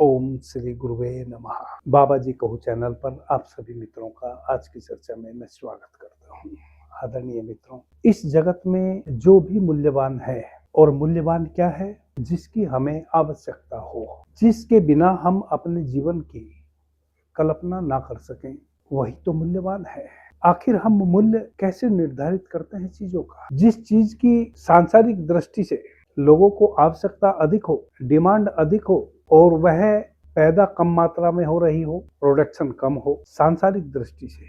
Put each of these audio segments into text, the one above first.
ओम श्री गुरुवे नमः। बाबा जी कहू चैनल पर आप सभी मित्रों का आज की चर्चा में मैं स्वागत करता हूँ। आदरणीय मित्रों, इस जगत में जो भी मूल्यवान है, और मूल्यवान क्या है? जिसकी हमें आवश्यकता हो, जिसके बिना हम अपने जीवन की कल्पना ना कर सकें, वही तो मूल्यवान है। आखिर हम मूल्य कैसे निर्धारित करते हैं चीजों का? जिस चीज की सांसारिक दृष्टि से लोगों को आवश्यकता अधिक हो, डिमांड अधिक हो, और वह पैदा कम मात्रा में हो रही हो, प्रोडक्शन कम हो, सांसारिक दृष्टि से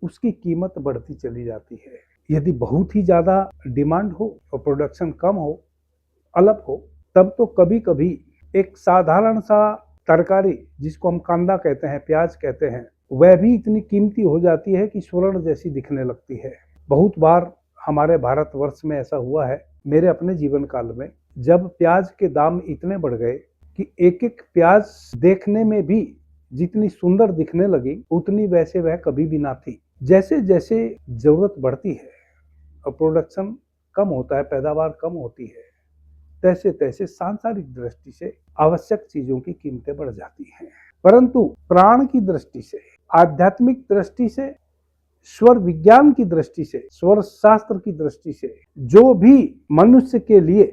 उसकी कीमत बढ़ती चली जाती है। यदि बहुत ही ज्यादा डिमांड हो और प्रोडक्शन कम हो, अलग हो, तब तो कभी कभी एक साधारण सा तरकारी जिसको हम कांदा कहते हैं, प्याज कहते हैं, वह भी इतनी कीमती हो जाती है कि स्वर्ण जैसी दिखने लगती है। बहुत बार हमारे भारतवर्ष में ऐसा हुआ है, मेरे अपने जीवन काल में, जब प्याज के दाम इतने बढ़ गए कि एक एक प्याज देखने में भी जितनी सुंदर दिखने लगी, उतनी वैसे वह कभी भी ना थी। जैसे जैसे जरूरत बढ़ती है और प्रोडक्शन कम होता है, पैदावार कम होती है, तैसे तैसे सांसारिक दृष्टि से आवश्यक चीजों की कीमतें बढ़ जाती हैं। परंतु प्राण की दृष्टि से, आध्यात्मिक दृष्टि से, स्वर विज्ञान की दृष्टि से, स्वर शास्त्र की दृष्टि से, जो भी मनुष्य के लिए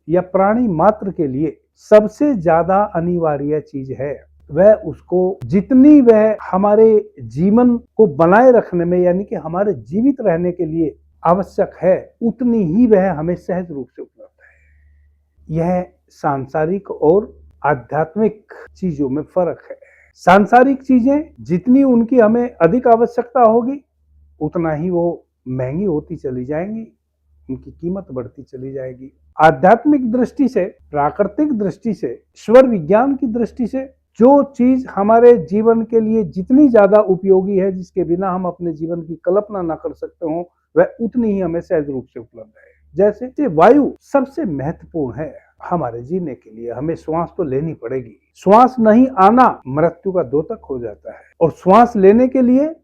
या प्राणी मात्र के लिए सबसे ज्यादा अनिवार्य चीज है, वह उसको जितनी वह हमारे जीवन को बनाए रखने में, यानी कि हमारे जीवित रहने के लिए आवश्यक है, उतनी ही वह हमें सहज रूप से उपलब्ध है। यह सांसारिक और आध्यात्मिक चीजों में फर्क है। सांसारिक चीजें जितनी उनकी हमें अधिक आवश्यकता होगी, उतना ही वो महंगी होती चली जाएंगी, उनकी कीमत बढ़ती चली जाएगी। आध्यात्मिक दृष्टि से, प्राकृतिक दृष्टि से, स्वर विज्ञान की दृष्टि से, जो चीज हमारे जीवन के लिए जितनी ज्यादा उपयोगी है, जिसके बिना हम अपने जीवन की कल्पना ना कर सकते हो, वह उतनी ही हमें सहज रूप से उपलब्ध है। जैसे वायु सबसे महत्वपूर्ण है हमारे जीने के लिए। हमें श्वास तो लेनी पड़ेगी, श्वास नहीं आना मृत्यु का द्योतक हो जाता है। और श्वास लेने के लिए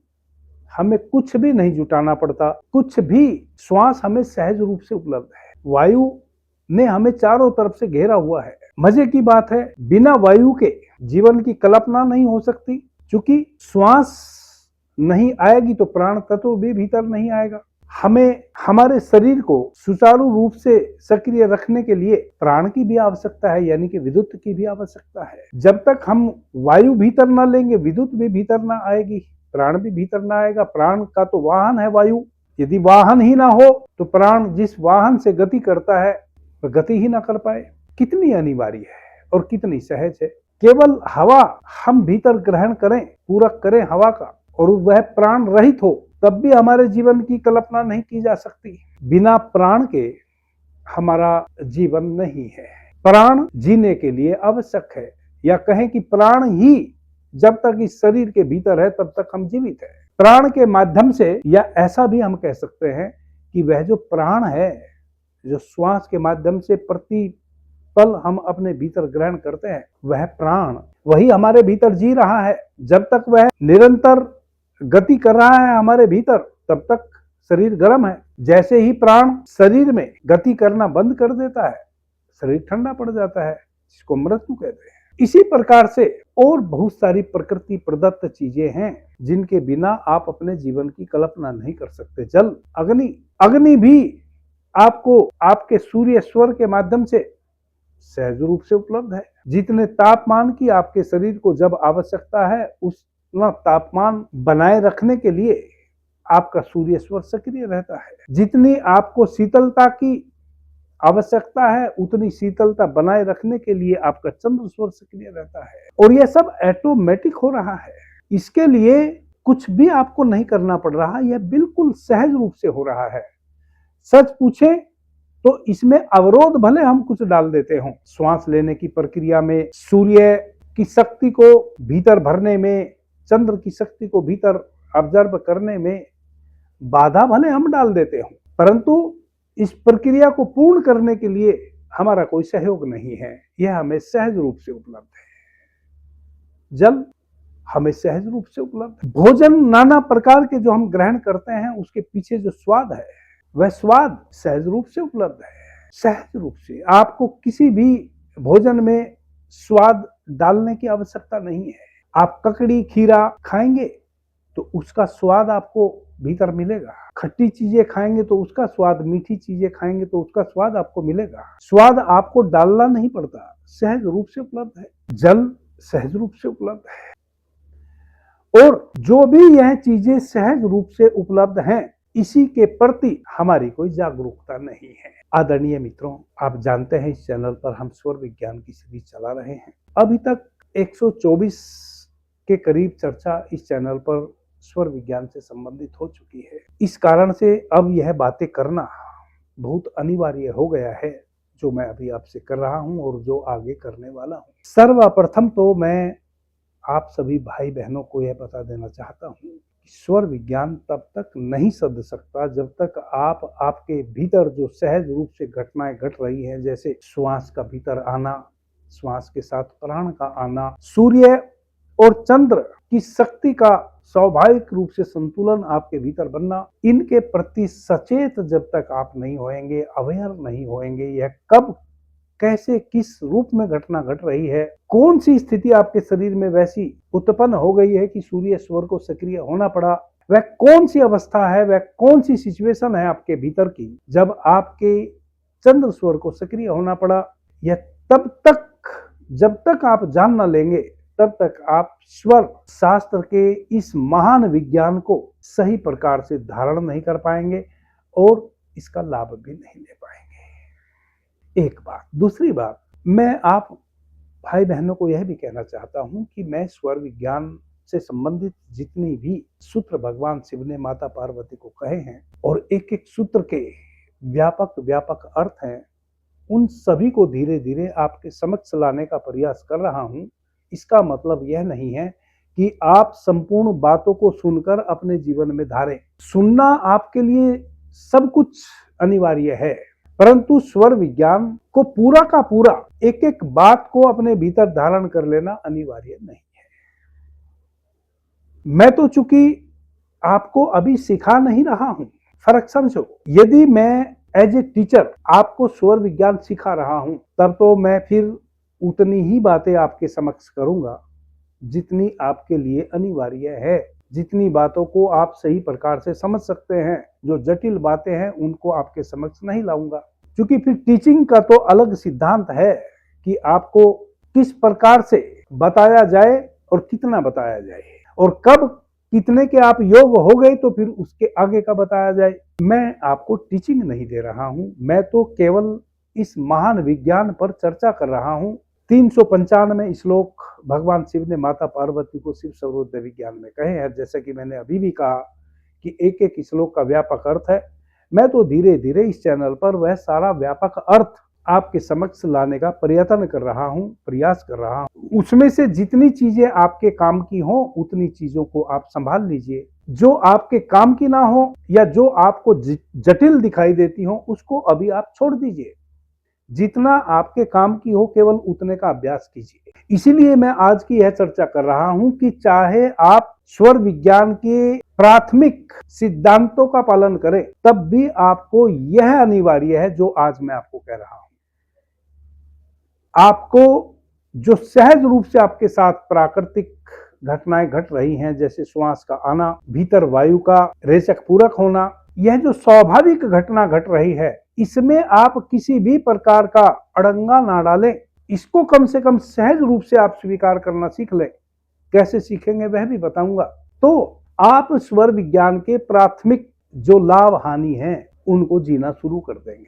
हमें कुछ भी नहीं जुटाना पड़ता, कुछ भी, श्वास हमें सहज रूप से उपलब्ध है। वायु ने हमें चारों तरफ से घेरा हुआ है। मजे की बात है, बिना वायु के जीवन की कल्पना नहीं हो सकती, क्योंकि श्वास नहीं आएगी तो प्राण तत्व भी भीतर नहीं आएगा। हमें हमारे शरीर को सुचारू रूप से सक्रिय रखने के लिए प्राण की भी आवश्यकता है, यानी कि विद्युत की भी आवश्यकता है। जब तक हम वायु भीतर ना लेंगे, विद्युत भी भीतर ना आएगी, प्राण भी भीतर ना आएगा। प्राण का तो वाहन है वायु। यदि वाहन ही ना हो तो प्राण जिस वाहन से गति करता है वह गति ही ना कर पाए। कितनी अनिवार्य है और कितनी सहज है। केवल हवा हम भीतर ग्रहण करें, पूरक करें हवा का, और वह प्राण रहित हो, तब भी हमारे जीवन की कल्पना नहीं की जा सकती। बिना प्राण के हमारा जीवन नहीं है। प्राण जीने के लिए आवश्यक है, या कहें कि प्राण ही जब तक इस शरीर के भीतर है तब तक हम जीवित है। प्राण के माध्यम से, या ऐसा भी हम कह सकते हैं कि वह जो प्राण है, जो श्वास के माध्यम से प्रति पल हम अपने भीतर ग्रहण करते हैं, वह प्राण वही हमारे भीतर जी रहा है। जब तक वह निरंतर गति कर रहा है हमारे भीतर, तब तक शरीर गर्म है। जैसे ही प्राण शरीर में गति करना बंद कर देता है, शरीर ठंडा पड़ जाता है, जिसको मृत्यु कहते हैं। इसी प्रकार से और बहुत सारी प्रकृति प्रदत्त चीजें हैं जिनके बिना आप अपने जीवन की कल्पना नहीं कर सकते। जल, अग्नि, अग्नि भी आपको आपके सूर्य स्वर के माध्यम से सहज रूप से उपलब्ध है। जितने तापमान की आपके शरीर को जब आवश्यकता है, उतना तापमान बनाए रखने के लिए आपका सूर्य स्वर सक्रिय रहता है। जितनी आपको शीतलता की आवश्यकता है, उतनी शीतलता बनाए रखने के लिए आपका चंद्र स्वर सक्रिय रहता है। और यह सब ऑटोमेटिक हो रहा है। इसके लिए कुछ भी आपको नहीं करना पड़ रहा, यह बिल्कुल सहज रूप से हो रहा है। सच पूछे तो इसमें अवरोध भले हम कुछ डाल देते हों, श्वास लेने की प्रक्रिया में सूर्य की शक्ति को भीतर भरने में, चंद्र की शक्ति को भीतर ऑब्जर्व करने में बाधा भले हम डाल देते हों, परंतु इस प्रक्रिया को पूर्ण करने के लिए हमारा कोई सहयोग नहीं है। यह हमें सहज रूप से उपलब्ध है। जल हमें सहज रूप से उपलब्ध है। भोजन नाना प्रकार के जो हम ग्रहण करते हैं, उसके पीछे जो स्वाद है, वह स्वाद सहज रूप से उपलब्ध है। सहज रूप से आपको किसी भी भोजन में स्वाद डालने की आवश्यकता नहीं है। आप ककड़ी खीरा खाएंगे तो उसका स्वाद आपको भीतर मिलेगा, खट्टी चीजें खाएंगे तो उसका स्वाद, मीठी चीजें खाएंगे तो उसका स्वाद आपको मिलेगा। स्वाद आपको डालना नहीं पड़ता, सहज रूप से उपलब्ध है। जल सहज रूप से उपलब्ध है, और जो भी यह चीजें सहज रूप से उपलब्ध हैं, इसी के प्रति हमारी कोई जागरूकता नहीं है। आदरणीय मित्रों, आप जानते हैं इस चैनल पर हम स्वर विज्ञान की सीरीज चला रहे हैं। अभी तक 124 के करीब चर्चा इस चैनल पर स्वर विज्ञान से संबंधित हो चुकी है। इस कारण से अब यह बातें करना बहुत अनिवार्य हो गया है, जो मैं अभी आपसे कर रहा हूं और जो आगे करने वाला हूं। सर्वप्रथम तो मैं आप सभी भाई बहनों को यह बता देना चाहता हूं कि स्वर विज्ञान तब तक नहीं सध सकता जब तक आपके भीतर जो सहज रूप से घटनाएं घट रही हैं, जैसे श्वास का भीतर आना, श्वास के साथ प्राण का आना, सूर्य और चंद्र की शक्ति का स्वाभाविक रूप से संतुलन आपके भीतर बनना, इनके प्रति सचेत जब तक आप नहीं होएंगे, अवेयर नहीं होएंगे, यह कब कैसे किस रूप में घटना घट रही है, कौन सी स्थिति आपके शरीर में वैसी उत्पन्न हो गई है कि सूर्य स्वर को सक्रिय होना पड़ा, वह कौन सी अवस्था है, वह कौन सी सिचुएशन है आपके भीतर की जब आपके चंद्र स्वर को सक्रिय होना पड़ा, यह तब तक जब तक आप जान न लेंगे तब तक आप स्वर शास्त्र के इस महान विज्ञान को सही प्रकार से धारण नहीं कर पाएंगे और इसका लाभ भी नहीं ले पाएंगे। एक बात। दूसरी बात, मैं आप भाई बहनों को यह भी कहना चाहता हूं कि मैं स्वर विज्ञान से संबंधित जितनी भी सूत्र भगवान शिव ने माता पार्वती को कहे हैं और एक एक सूत्र के व्यापक अर्थ हैं, उन सभी को धीरे धीरे आपके समक्ष लाने का प्रयास कर रहा हूं। इसका मतलब यह नहीं है कि आप संपूर्ण बातों को सुनकर अपने जीवन में धारें। सुनना आपके लिए सब कुछ अनिवार्य है, परंतु स्वर विज्ञान को पूरा का पूरा एक एक बात को अपने भीतर धारण कर लेना अनिवार्य नहीं है। मैं तो चूंकि आपको अभी सिखा नहीं रहा हूं, फर्क समझो। यदि मैं एज ए टीचर आपको स्वर विज्ञान सिखा रहा हूं, तब तो मैं फिर उतनी ही बातें आपके समक्ष करूंगा जितनी आपके लिए अनिवार्य है, जितनी बातों को आप सही प्रकार से समझ सकते हैं। जो जटिल बातें हैं उनको आपके समक्ष नहीं लाऊंगा, क्योंकि फिर टीचिंग का तो अलग सिद्धांत है कि आपको किस प्रकार से बताया जाए और कितना बताया जाए, और कब कितने के आप योग हो गए तो फिर उसके आगे का बताया जाए। मैं आपको टीचिंग नहीं दे रहा हूं, मैं तो केवल इस महान विज्ञान पर चर्चा कर रहा हूं। 395 श्लोक भगवान शिव ने माता पार्वती को शिव सर्वोदय विज्ञान में कहे हैं। जैसे कि मैंने अभी भी कहा कि एक एक श्लोक का व्यापक अर्थ है। मैं तो धीरे धीरे इस चैनल पर वह सारा व्यापक अर्थ आपके समक्ष लाने का प्रयत्न कर रहा हूं, प्रयास कर रहा हूं। उसमें से जितनी चीजें आपके काम की हो उतनी चीजों को आप संभाल लीजिए। जो आपके काम की ना हो या जो आपको जटिल दिखाई देती हो उसको अभी आप छोड़ दीजिए। जितना आपके काम की हो केवल उतने का अभ्यास कीजिए। इसीलिए मैं आज की यह चर्चा कर रहा हूं कि चाहे आप स्वर विज्ञान के प्राथमिक सिद्धांतों का पालन करें, तब भी आपको यह अनिवार्य है जो आज मैं आपको कह रहा हूं। आपको जो सहज रूप से आपके साथ प्राकृतिक घटनाएं घट रही हैं, जैसे श्वास का आना, भीतर वायु का रेचक पूरक होना, यह जो स्वाभाविक घटना घट रही है, इसमें आप किसी भी प्रकार का अड़ंगा ना डालें। इसको कम से कम सहज रूप से आप स्वीकार करना सीख लें। कैसे सीखेंगे वह भी बताऊंगा। तो आप स्वर विज्ञान के प्राथमिक जो लाभ हानि हैं उनको जीना शुरू कर देंगे,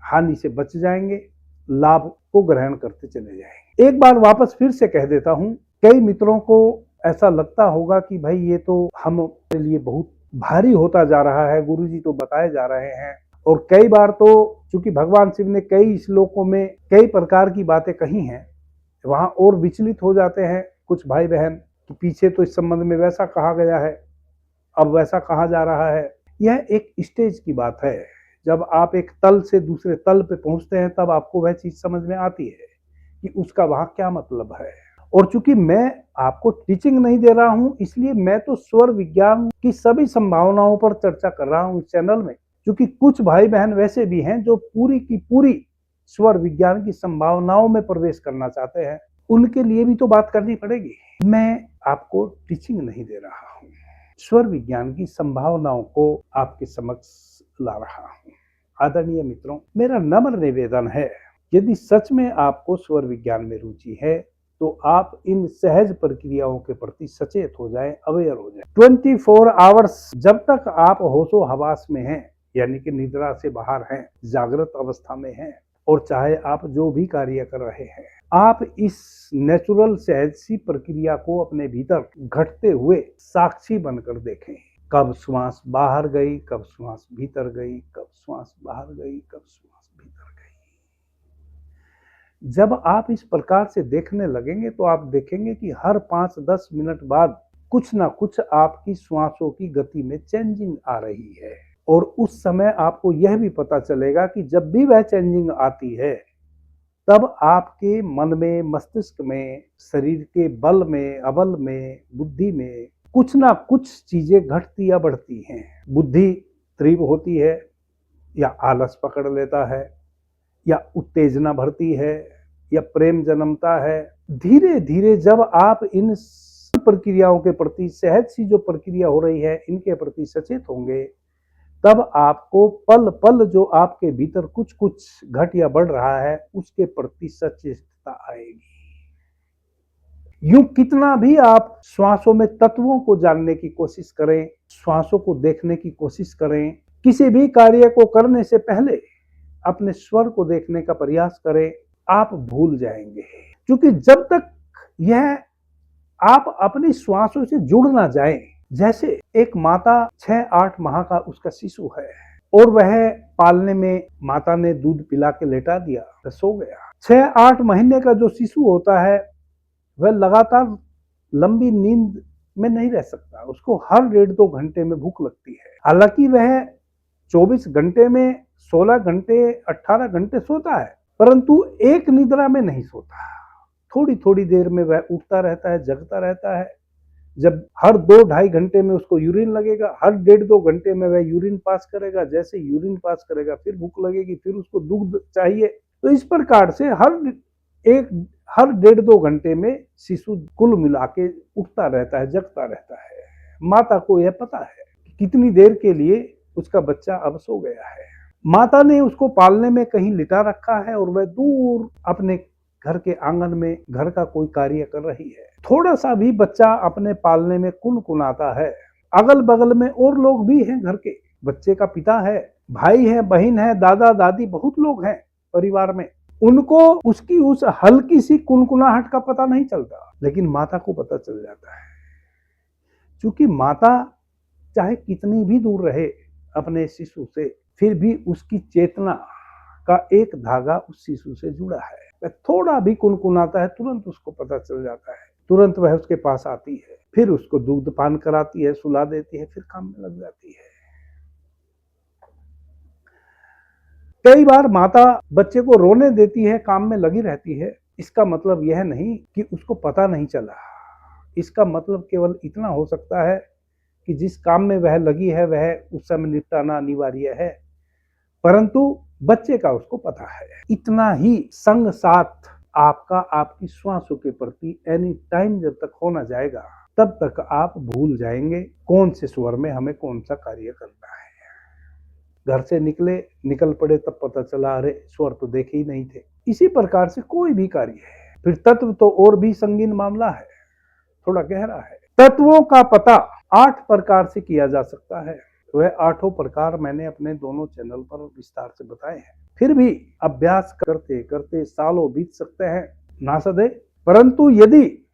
हानि से बच जाएंगे, लाभ को ग्रहण करते चले जाएंगे। एक बार वापस फिर से कह देता हूं, कई मित्रों को ऐसा लगता होगा कि भाई ये तो हमारे लिए बहुत भारी होता जा रहा है, गुरुजी तो बताए जा रहे हैं। और कई बार तो चूंकि भगवान शिव ने कई श्लोकों में कई प्रकार की बातें कही हैं, वहां और विचलित हो जाते हैं कुछ भाई बहन कि पीछे तो इस संबंध में वैसा कहा गया है, अब वैसा कहा जा रहा है। यह एक स्टेज की बात है। जब आप एक तल से दूसरे तल पे पहुंचते हैं तब आपको वह चीज समझ में आती है कि उसका वहां क्या मतलब है। और चूंकि मैं आपको टीचिंग नहीं दे रहा हूं, इसलिए मैं तो स्वर विज्ञान की सभी संभावनाओं पर चर्चा कर रहा हूं इस चैनल में। क्योंकि कुछ भाई बहन वैसे भी हैं जो पूरी की पूरी स्वर विज्ञान की संभावनाओं में प्रवेश करना चाहते हैं, उनके लिए भी तो बात करनी पड़ेगी। मैं आपको टीचिंग नहीं दे रहा हूँ, स्वर विज्ञान की संभावनाओं को आपके समक्ष ला रहा हूँ। आदरणीय मित्रों, मेरा नम्र निवेदन है, यदि सच में आपको स्वर विज्ञान में रुचि है तो आप इन सहज प्रक्रियाओं के प्रति सचेत हो जाएं, अवेयर हो जाएं। 24 आवर्स जब तक आप होशो हवास में हैं, यानी कि निद्रा से बाहर हैं, जागृत अवस्था में हैं, और चाहे आप जो भी कार्य कर रहे हैं, आप इस नेचुरल सहज सी प्रक्रिया को अपने भीतर घटते हुए साक्षी बनकर देखें। कब श्वास बाहर गई, कब श्वास भीतर गई, कब श्वास बाहर गई, कब श्वास भीतर गई। जब आप इस प्रकार से देखने लगेंगे तो आप देखेंगे कि हर 5-10 मिनट बाद कुछ ना कुछ आपकी श्वासों की गति में चेंजिंग आ रही है, और उस समय आपको यह भी पता चलेगा कि जब भी वह चेंजिंग आती है तब आपके मन में, मस्तिष्क में, शरीर के बल में, अबल में, बुद्धि में कुछ ना कुछ चीजें घटती या बढ़ती हैं। बुद्धि तीव्र होती है, या आलस पकड़ लेता है, या उत्तेजना भरती है, या प्रेम जन्मता है। धीरे धीरे जब आप इन प्रक्रियाओं के प्रति, सहज सी जो प्रक्रिया हो रही है, इनके प्रति सचेत होंगे, तब आपको पल पल जो आपके भीतर कुछ कुछ घट या बढ़ रहा है उसके प्रति सचेतता आएगी। यूं कितना भी आप श्वासों में तत्वों को जानने की कोशिश करें, श्वासों को देखने की कोशिश करें, किसी भी कार्य को करने से पहले अपने स्वर को देखने का प्रयास करें, आप भूल जाएंगे। क्योंकि जब तक यह आप अपनी श्वासों से जुड़ ना जाएं, जैसे एक माता 6-8 माह का उसका शिशु है और वह पालने में माता ने दूध पिला के लेटा दिया तो सो गया। 6-8 महीने का जो शिशु होता है वह लगातार लंबी नींद में नहीं रह सकता, उसको हर 1.5-2 घंटे में भूख लगती है। हालांकि वह 24 घंटे में 16 घंटे 18 घंटे सोता है, परंतु एक निद्रा में नहीं सोता। थोड़ी थोड़ी देर में वह उठता रहता है, जगता रहता है। जब हर 2-2.5 घंटे में उसको यूरिन लगेगा, हर 1.5-2 घंटे में वह यूरिन पास करेगा। जैसे यूरिन पास करेगा फिर भूख लगेगी, फिर उसको दूध चाहिए। तो इस प्रकार से हर 1.5-2 घंटे में शिशु कुल मिला के उठता रहता है, जगता रहता है। माता को यह पता है कि कितनी देर के लिए उसका बच्चा अब सो गया है। माता ने उसको पालने में कहीं लिटा रखा है और वह दूर अपने घर के आंगन में घर का कोई कार्य कर रही है। थोड़ा सा भी बच्चा अपने पालने में कुनकुनाता है, अगल बगल में और लोग भी हैं, घर के बच्चे का पिता है, भाई है, बहन है, दादा दादी, बहुत लोग हैं परिवार में, उनको उसकी उस हल्की सी कुनकुनाहट का पता नहीं चलता, लेकिन माता को पता चल जाता है। क्योंकि माता चाहे कितनी भी दूर रहे अपने शिशु से, फिर भी उसकी चेतना का एक धागा उस शिशु से जुड़ा है। वह थोड़ा भी कुनकुनाता है, तुरंत उसको पता चल जाता है, तुरंत वह उसके पास आती है, फिर उसको दूध पान कराती है, सुला देती है, फिर काम में लग जाती है। कई बार माता बच्चे को रोने देती है, काम में लगी रहती है। इसका मतलब यह नहीं कि उसको पता नहीं चला, इसका मतलब केवल इतना हो सकता है कि जिस काम में वह लगी है वह उस समय निपटाना अनिवार्य है, परंतु बच्चे का उसको पता है। इतना ही संग साथ आपका आपकी श्वासों के प्रति एनी टाइम जब तक होना जाएगा, तब तक आप भूल जाएंगे कौन से स्वर में हमें कौन सा कार्य करना है। घर से निकल पड़े तब पता चला अरे स्वर तो देखे ही नहीं थे। इसी प्रकार से कोई भी कार्य है। फिर तत्व तो और भी संगीन मामला है, थोड़ा गहरा है। तत्वों का पता 8 प्रकार से किया जा सकता है। वह 8 प्रकार मैंने अपने दोनों चैनल पर विस्तार से बताए हैं। फिर भी अभ्यास करते करते सालों बीत सकते हैं, ना सदे, परंतु यदि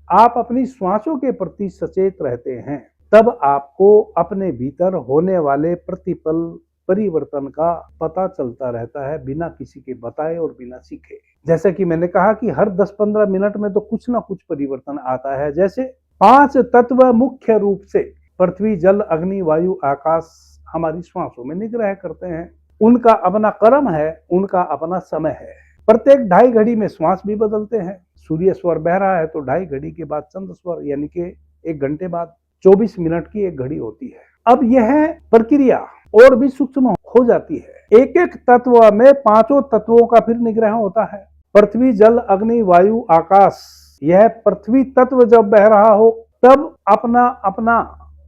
आप अपनी श्वासों के प्रति सचेत रहते हैं तब आपको अपने भीतर होने वाले प्रतिपल परिवर्तन का पता चलता रहता है, बिना किसी के बताए और बिना सीखे। जैसे कि मैंने कहा कि हर 10-15 मिनट में तो कुछ ना कुछ परिवर्तन आता है। जैसे 5 तत्व मुख्य रूप से पृथ्वी, जल, अग्नि, वायु, आकाश हमारी श्वासों में निग्रह करते हैं। उनका अपना कर्म है, उनका अपना समय है। प्रत्येक 2.5 घड़ी में श्वास भी बदलते हैं। सूर्य स्वर बह रहा है तो 2.5 घड़ी के बाद चंद्र स्वर, यानी कि 1 घंटे बाद 24 मिनट की 1 घड़ी होती है। अब यह प्रक्रिया और भी सूक्ष्म हो जाती है। एक एक तत्व में 5 तत्वों का फिर निग्रह होता है। पृथ्वी जल अग्नि वायु आकाश, यह पृथ्वी तत्व जब बह रहा हो तब अपना अपना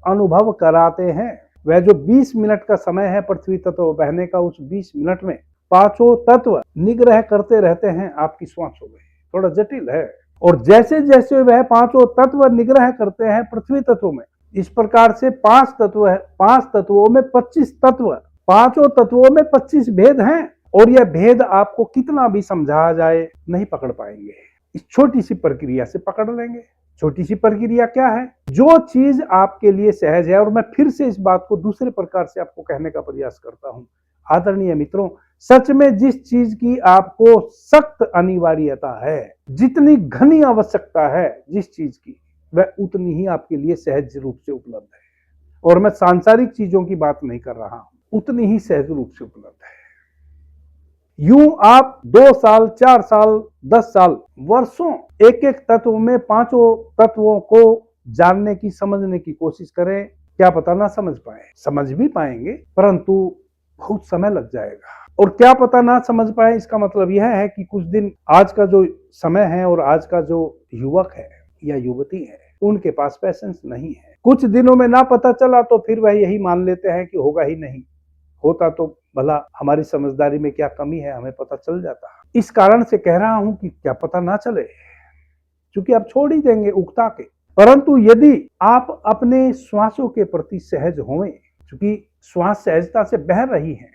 अनुभव कराते हैं। वह जो 20 मिनट का समय है पृथ्वी तत्व बहने का, उस 20 मिनट में पांचों तत्व निग्रह करते रहते हैं आपकी श्वासों में। थोड़ा जटिल है। और जैसे जैसे वह पांचों तत्व निग्रह करते हैं पृथ्वी तत्व में, इस प्रकार से 5 तत्व है, 5 तत्वों में 25 तत्व, पांचों तत्वों में 25 भेद हैं। और यह भेद आपको कितना भी समझाया जाए नहीं पकड़ पाएंगे। इस छोटी सी प्रक्रिया से पकड़ लेंगे। छोटी सी प्रक्रिया क्या है? जो चीज आपके लिए सहज है, और मैं फिर से इस बात को दूसरे प्रकार से आपको कहने का प्रयास करता हूं, आदरणीय मित्रों, सच में जिस चीज की आपको सख्त अनिवार्यता है, जितनी घनी आवश्यकता है जिस चीज की, वह उतनी ही आपके लिए सहज रूप से उपलब्ध है। और मैं सांसारिक चीजों की बात नहीं कर रहा हूं, उतनी ही सहज रूप से उपलब्ध है। यूं आप 2 साल, 4 साल, 10 साल, वर्षों एक एक तत्व में पांचों तत्वों को जानने की, समझने की कोशिश करें। क्या पता ना समझ पाए, समझ भी पाएंगे परंतु बहुत समय लग जाएगा। और क्या पता ना समझ पाए, इसका मतलब यह है कि कुछ दिन, आज का जो समय है और आज का जो युवक है या युवती है, उनके पास पैसेंस नहीं है। कुछ दिनों में ना पता चला तो फिर वह यही मान लेते हैं कि होगा ही नहीं, होता तो भला हमारी समझदारी में क्या कमी है, हमें पता चल जाता। इस कारण से कह रहा हूं कि क्या पता ना चले, क्योंकि आप छोड़ ही देंगे उकता के। परंतु यदि आप अपने श्वासों के प्रति सहज हों, क्योंकि श्वास सहजता से बह रही है,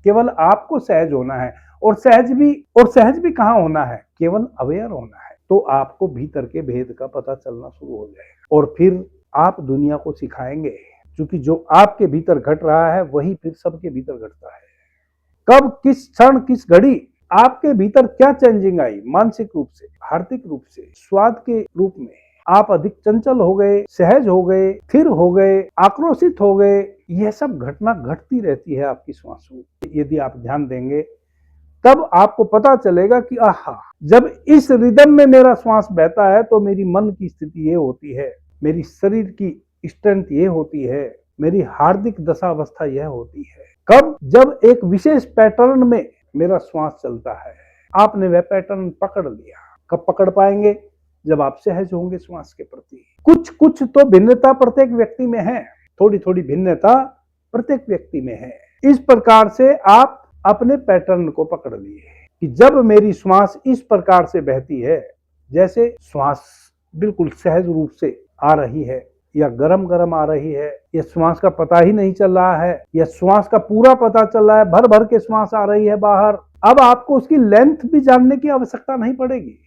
केवल आपको सहज होना है। और सहज भी कहाँ होना है? केवल अवेयर होना है। तो आपको भीतर के भेद का पता चलना शुरू हो जाएगा और फिर आप दुनिया को सिखाएंगे, क्योंकि जो आपके भीतर घट रहा है वही फिर सबके भीतर घटता है। कब, किस क्षण, किस घड़ी आपके भीतर क्या चेंजिंग आई, मानसिक रूप से, हार्दिक रूप से, स्वाद के रूप में आप अधिक चंचल हो गए, सहज हो गए, स्थिर हो गए, आक्रोशित हो गए, यह सब घटना घटती रहती है आपकी श्वासों। यदि आप ध्यान देंगे तब आपको पता चलेगा कि आहा, जब इस रिदम में मेरा श्वास बहता है तो मेरी मन की स्थिति ये होती है, मेरी शरीर की स्ट्रेंथ ये होती है, मेरी हार्दिक दशावस्था यह होती है। कब? जब एक विशेष पैटर्न में मेरा श्वास चलता है। आपने वह पैटर्न पकड़ लिया। कब पकड़ पाएंगे? जब आप सहज होंगे श्वास के प्रति। कुछ कुछ तो भिन्नता प्रत्येक व्यक्ति में है, थोड़ी थोड़ी भिन्नता प्रत्येक व्यक्ति में है। इस प्रकार से आप अपने पैटर्न को पकड़ लिए कि जब मेरी श्वास इस प्रकार से बहती है, जैसे श्वास बिल्कुल सहज रूप से आ रही है, या गरम गरम आ रही है, या श्वास का पता ही नहीं चल रहा है, या श्वास का पूरा पता चल रहा है, भर भर के श्वास आ रही है बाहर। अब आपको उसकी लेंथ भी जानने की आवश्यकता नहीं पड़ेगी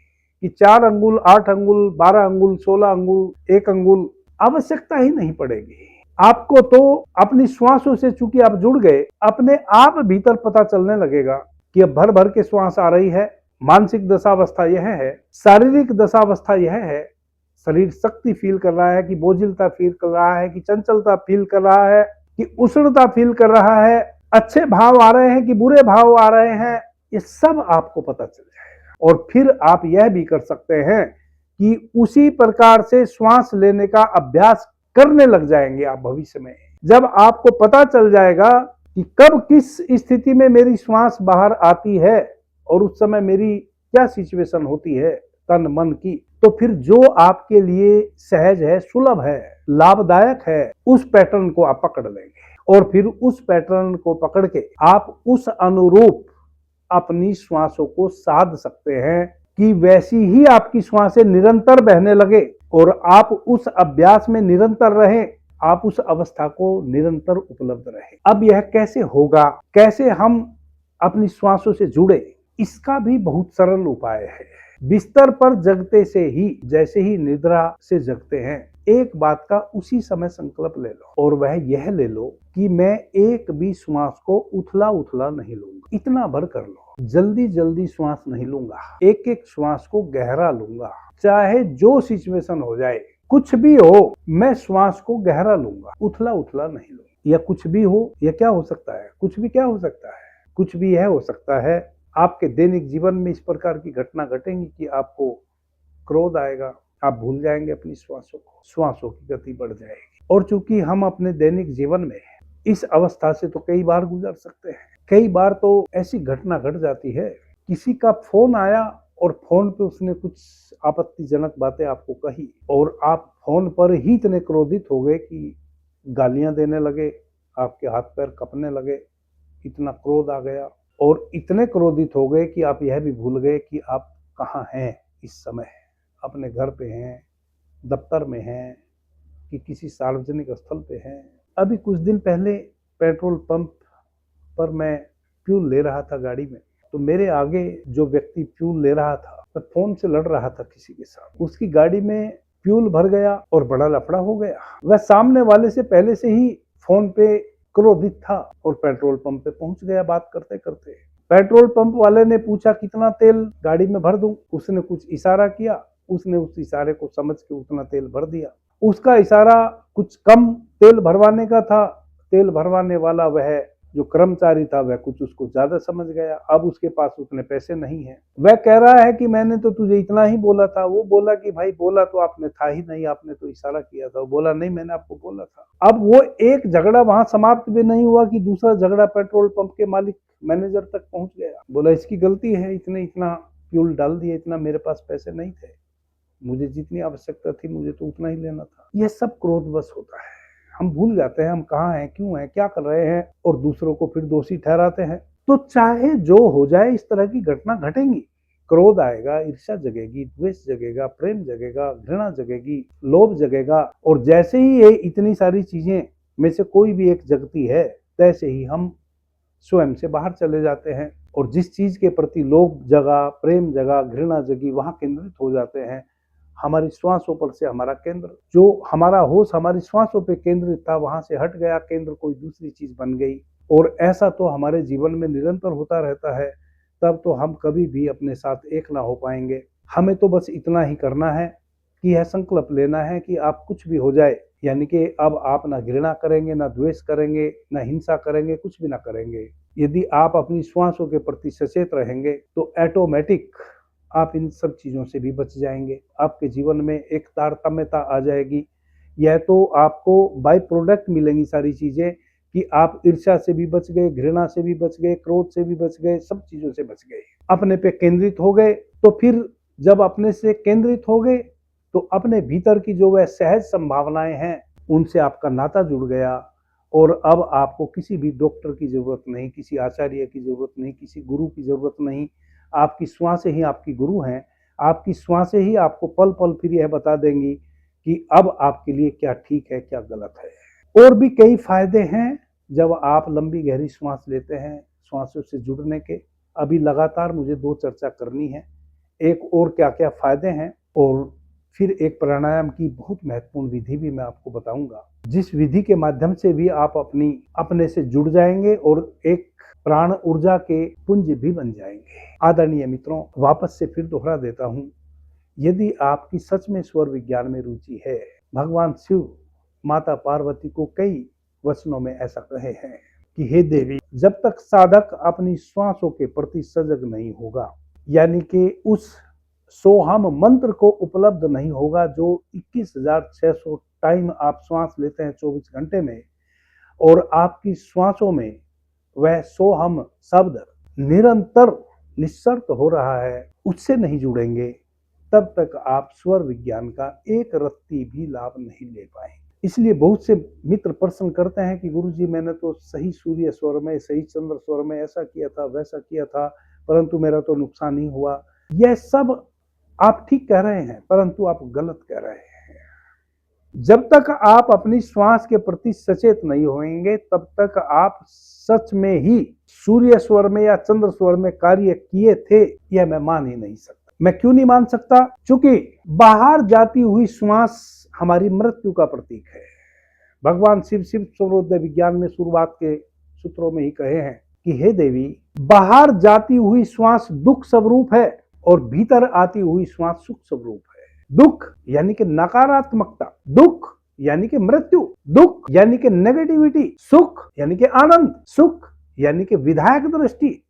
कि 4 अंगुल, 8 अंगुल, 12 अंगुल, 16 अंगुल, 1 अंगुल, आवश्यकता ही नहीं पड़ेगी। आपको तो अपनी श्वासों से, चूंकि आप जुड़ गए, अपने आप भीतर पता चलने लगेगा कि अब भर भर के श्वास आ रही है। मानसिक दशावस्था यह है, शारीरिक दशावस्था यह है, शरीर शक्ति फील कर रहा है कि बोझिलता फील कर रहा है, कि चंचलता फील कर रहा है, कि उष्णता फील कर रहा है, अच्छे भाव आ रहे हैं कि बुरे भाव आ रहे हैं, ये सब आपको पता चल जाएगा। और फिर आप यह भी कर सकते हैं कि उसी प्रकार से श्वास लेने का अभ्यास करने लग जाएंगे आप भविष्य में। जब आपको पता चल जाएगा कि कब किस स्थिति में मेरी श्वास बाहर आती है और उस समय मेरी क्या सिचुएशन होती है तन मन की, तो फिर जो आपके लिए सहज है, सुलभ है, लाभदायक है, उस पैटर्न को आप पकड़ लेंगे। और फिर उस पैटर्न को पकड़ के आप उस अनुरूप अपनी श्वासों को साध सकते हैं कि वैसी ही आपकी श्वासें निरंतर बहने लगे और आप उस अभ्यास में निरंतर रहें, आप उस अवस्था को निरंतर उपलब्ध रहें। अब यह कैसे होगा, कैसे हम अपनी श्वासों से जुड़े, इसका भी बहुत सरल उपाय है। बिस्तर पर जगते से ही, जैसे ही निद्रा से जगते हैं, एक बात का उसी समय संकल्प ले लो, और वह यह ले लो कि मैं एक भी श्वास को उथला उथला नहीं लूंगा। इतना भर कर लो, जल्दी जल्दी श्वास नहीं लूंगा, एक एक श्वास को गहरा लूंगा, चाहे जो सिचुएशन हो जाए, कुछ भी हो, मैं श्वास को गहरा लूंगा, उथला उथला नहीं लूंगा। या कुछ भी हो, या क्या हो सकता है? कुछ भी क्या हो सकता है? कुछ भी यह हो सकता है, आपके दैनिक जीवन में इस प्रकार की घटना घटेंगी कि आपको क्रोध आएगा, आप भूल जाएंगे अपनी श्वासों को, श्वासों की गति बढ़ जाएगी। और चूंकि हम अपने दैनिक जीवन में इस अवस्था से तो कई बार गुजर सकते हैं, कई बार तो ऐसी घटना घट जाती है किसी का फोन आया और फोन पे उसने कुछ आपत्तिजनक बातें आपको कही और आप फोन पर ही इतने क्रोधित हो गए कि गालियां देने लगे, आपके हाथ पैर कपने लगे, इतना क्रोध आ गया और इतने क्रोधित हो गए कि आप यह भी भूल गए कि आप कहाँ हैं इस समय, अपने घर पे हैं, दफ्तर में हैं कि किसी सार्वजनिक स्थल पे हैं। अभी कुछ दिन पहले पेट्रोल पंप पर मैं फ्यूल ले रहा था गाड़ी में, तो मेरे आगे जो व्यक्ति फ्यूल ले रहा था मैं फोन से लड़ रहा था किसी के साथ, उसकी गाड़ी में फ्यूल भर गया और बड़ा लफड़ा हो गया। वह सामने वाले से पहले से ही फोन पे क्रोधित था और पेट्रोल पंप पे पहुंच गया बात करते करते। पेट्रोल पंप वाले ने पूछा कितना तेल गाड़ी में भर दूं, उसने कुछ इशारा किया, उसने उस इशारे को समझ के उतना तेल भर दिया। उसका इशारा कुछ कम तेल भरवाने का था, तेल भरवाने वाला वह जो कर्मचारी था वह कुछ उसको ज्यादा समझ गया। अब उसके पास उतने पैसे नहीं है। वह कह रहा है कि मैंने तो तुझे इतना ही बोला था। वो बोला कि भाई बोला तो आपने था ही नहीं, आपने तो इशारा किया था। वो बोला नहीं, मैंने आपको बोला था। अब वो एक झगड़ा वहां समाप्त भी नहीं हुआ कि दूसरा झगड़ा पेट्रोल पंप के मालिक मैनेजर तक पहुंच गया। बोला इसकी गलती है, इसने इतना फ्यूल डाल दिया, इतना मेरे पास पैसे नहीं थे, मुझे जितनी आवश्यकता थी मुझे तो उतना ही लेना था। यह सब क्रोधवश होता है। हम भूल जाते हैं हम कहाँ हैं, क्यों हैं, क्या कर रहे हैं और दूसरों को फिर दोषी ठहराते हैं। तो चाहे जो हो जाए इस तरह की घटना घटेंगी। क्रोध आएगा, ईर्ष्या जगेगी, द्वेष जगेगा, प्रेम जगेगा, घृणा जगेगी, लोभ जगेगा। और जैसे ही ये इतनी सारी चीजें में से कोई भी एक जगती है, तैसे ही हम स्वयं से बाहर चले जाते हैं और जिस चीज के प्रति लोभ जगा, प्रेम जगा, घृणा जगी, वहां केंद्रित हो जाते हैं। हमारी श्वासों पर से हमारा केंद्र, जो हमारा होश हमारी श्वासों पे केंद्रित था, वहां से हट गया, केंद्र कोई दूसरी चीज बन गई। और ऐसा तो हमारे जीवन में निरंतर होता रहता है। तब तो हम कभी भी अपने साथ एक ना हो पाएंगे। हमें तो बस इतना ही करना है कि यह संकल्प लेना है कि आप कुछ भी हो जाए, यानी कि अब आप ना घृणा करेंगे, ना द्वेष करेंगे, ना हिंसा करेंगे, कुछ भी ना करेंगे। यदि आप अपनी श्वासों के प्रति सचेत रहेंगे तो ऑटोमेटिक आप इन सब चीजों से भी बच जाएंगे। आपके जीवन में एक तारतम्यता आ जाएगी। यह तो आपको बाय प्रोडक्ट मिलेंगी सारी चीजें कि आप ईर्ष्या से भी बच गए, घृणा से भी बच गए, क्रोध से भी बच गए, सब चीजों से बच गए, अपने पे केंद्रित हो गए। तो फिर जब अपने से केंद्रित हो गए तो अपने भीतर की जो वह सहज संभावनाएं हैं उनसे आपका नाता जुड़ गया। और अब आपको किसी भी डॉक्टर की जरूरत नहीं, किसी आचार्य की जरूरत नहीं, किसी गुरु की जरूरत नहीं। आपकी श्वासें ही आपकी गुरु हैं। आपकी श्वासें ही आपको पल पल फिर यह बता देंगी कि अब आपके लिए क्या ठीक है, क्या गलत है। और भी कई फायदे हैं जब आप लंबी गहरी श्वास लेते हैं, श्वासों से जुड़ने के। अभी लगातार मुझे दो चर्चा करनी है, एक और क्या क्या फायदे हैं, और फिर एक प्राणायाम की बहुत महत्वपूर्ण विधि भी मैं आपको बताऊंगा, जिस विधि के माध्यम से भी आप अपने से जुड़ जाएंगे और एक प्राण ऊर्जा के पुंज भी बन जाएंगे। आदरणीय मित्रों, वापस से फिर दोहरा देता हूं, यदि आपकी सच में स्वर विज्ञान में रुचि है, भगवान शिव माता पार्वती को कई वचनों में ऐसा कहे हैं कि हे देवी, जब तक साधक अपनी श्वासों के प्रति सजग नहीं होगा, यानी कि उस सोहम मंत्र को उपलब्ध नहीं होगा जो 21,600 टाइम आप श्वास लेते हैं 24 घंटे में, और आपकी श्वासों में वह सोहम शब्द निरंतर निस्सर्त हो रहा है, उससे नहीं जुड़ेंगे, तब तक आप स्वर विज्ञान का एक रत्ती भी लाभ नहीं ले पाएंगे। इसलिए बहुत से मित्र प्रश्न करते हैं कि गुरुजी मैंने तो सही सूर्य स्वर में, सही चंद्र स्वर में ऐसा किया था, वैसा किया था, परंतु मेरा तो नुकसान ही हुआ। यह सब आप ठीक कह रहे हैं, परंतु आप गलत कह रहे हैं। जब तक आप अपनी श्वास के प्रति सचेत नहीं होंगे, तब तक आप सच में ही सूर्य स्वर में या चंद्र स्वर में कार्य किए थे, यह मैं मान ही नहीं सकता। मैं क्यों नहीं मान सकता? क्योंकि बाहर जाती हुई श्वास हमारी मृत्यु का प्रतीक है। भगवान शिव स्वरोदय विज्ञान में शुरुआत के सूत्रों में ही कहे हैं कि हे देवी, बाहर जाती हुई श्वास दुख स्वरूप है और भीतर आती हुई श्वास सुख स्वरूप है। दुख यानी कि नकारात्मकता, दुख यानी कि मृत्यु, दुख यानी कि नेगेटिविटी, सुख यानी कि आनंद, सुख यानी कि विधायक दृष्टि,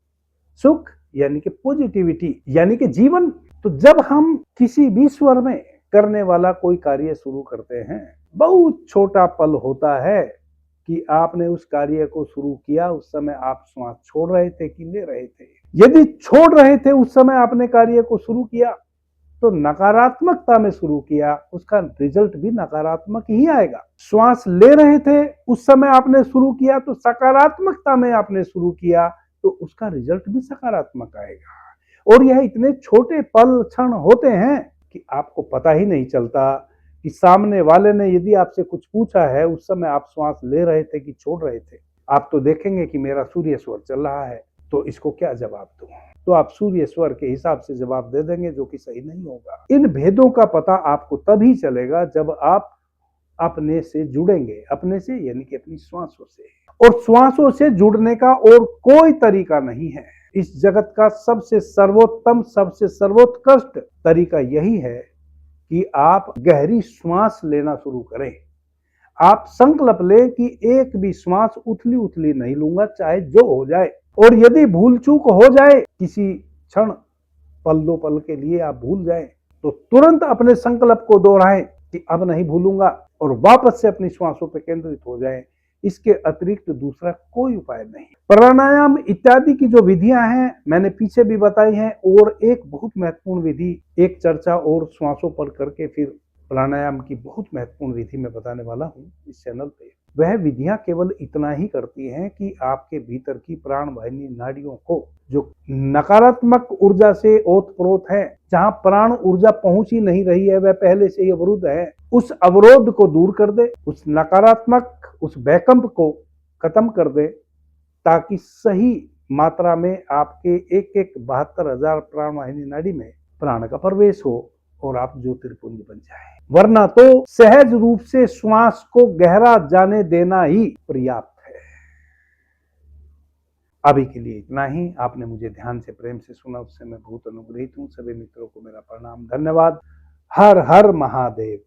सुख यानी कि पॉजिटिविटी, यानी कि जीवन। तो जब हम किसी भी स्वर में करने वाला कोई कार्य शुरू करते हैं, बहुत छोटा पल होता है कि आपने उस कार्य को शुरू किया, उस समय आप श्वास छोड़ रहे थे कि ले रहे थे। यदि छोड़ रहे थे उस समय आपने कार्य को शुरू किया तो नकारात्मकता में शुरू किया, उसका रिजल्ट भी नकारात्मक ही आएगा। श्वास ले रहे थे उस समय आपने शुरू किया तो सकारात्मकता में आपने शुरू किया तो उसका रिजल्ट भी सकारात्मक आएगा। और यह इतने छोटे पल क्षण होते हैं कि आपको पता ही नहीं चलता कि सामने वाले ने यदि आपसे कुछ पूछा है उस समय आप श्वास ले रहे थे कि छोड़ रहे थे। आप तो देखेंगे कि मेरा सूर्य स्वर चल रहा है तो इसको क्या जवाब दूं, तो आप सूर्य स्वर के हिसाब से जवाब दे देंगे जो कि सही नहीं होगा। इन भेदों का पता आपको तभी चलेगा जब आप अपने से जुड़ेंगे, अपने से यानी कि अपनी श्वासों से। और श्वासों से जुड़ने का और कोई तरीका नहीं है। इस जगत का सबसे सर्वोत्तम, सबसे सर्वोत्कृष्ट तरीका यही है कि आप गहरी श्वास लेना शुरू करें। आप संकल्प ले कि एक भी श्वास उथली उथली नहीं लूंगा, चाहे जो हो जाए। और यदि भूल चूक हो जाए, किसी क्षण पल दो पल के लिए आप भूल जाए, तो तुरंत अपने संकल्प को दोहराएं कि अब नहीं भूलूंगा और वापस से अपनी श्वासों पर केंद्रित हो जाएं। इसके अतिरिक्त दूसरा कोई उपाय नहीं। प्राणायाम इत्यादि की जो विधियां हैं मैंने पीछे भी बताई हैं। और एक बहुत महत्वपूर्ण विधि, एक चर्चा और श्वासों पर करके फिर प्राणायाम की बहुत महत्वपूर्ण विधि मैं बताने वाला हूं इस चैनल पे। वह विधियां केवल इतना ही करती हैं कि आपके भीतर की प्राण वाहिनी नाड़ियों को, जो नकारात्मक ऊर्जा से ओतप्रोत है, जहां प्राण ऊर्जा पहुंच ही नहीं रही है, वह पहले से ही अवरुद्ध है, उस अवरोध को दूर कर दे, उस नकारात्मक, उस भैकंप को खत्म कर दे, ताकि सही मात्रा में आपके एक 72,000 प्राण वाहिनी नाड़ी में प्राण का प्रवेश हो और आप ज्योतिर्पुंज बन जाए। वरना तो सहज रूप से श्वास को गहरा जाने देना ही पर्याप्त है। अभी के लिए इतना ही। आपने मुझे ध्यान से, प्रेम से सुना, उससे मैं बहुत अनुग्रहित हूं। सभी मित्रों को मेरा प्रणाम, धन्यवाद। हर हर महादेव।